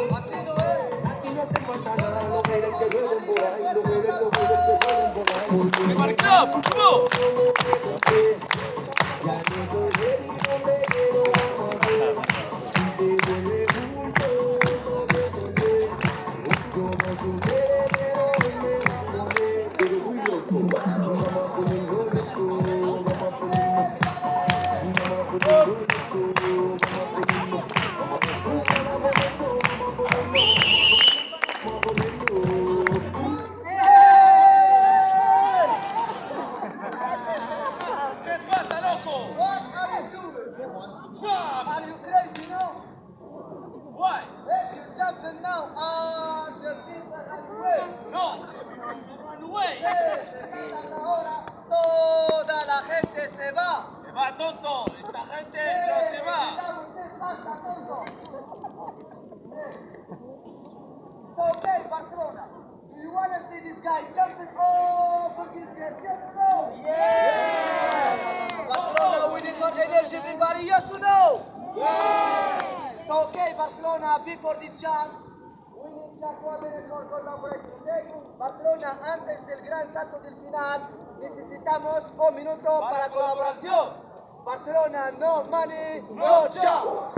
Aquí no hace falta nada, lo que hay que jueguen por ahí, lo que hay que jueguen por ahí. Marca, vamos. Ya no estoy ready, no me quiero volver. Si te vuelve mucho, no me volver. Como tú quieres, pero hoy me va a poner. Pero muy loco, vamos a ponerlo loco, vamos a ponerlo. Vamos a ponerlo loco, vamos a ponerlo. Vamos a ponerlo, vamos a ponerlo. Vamos a ponerlo. ¿Qué pasa, loco? What are you doing? Jump. Are you crazy now? Why? Hey, you're jumping now on the people and way. No. Run away. Ahora toda la gente se va. Se va, tonto. Esta gente no se va. So, okay, Barcelona. Do you want to see this guy jumping over this gate? Yes or no? Yeah! Barcelona, we need more energy, everybody. Yes or no? Yeah! So, okay, Barcelona, before the jump, we need just 1 minute for collaboration, okay? Barcelona, antes del gran salto del final, necesitamos 1 minuto para colaboración. Barcelona, no money, no jump.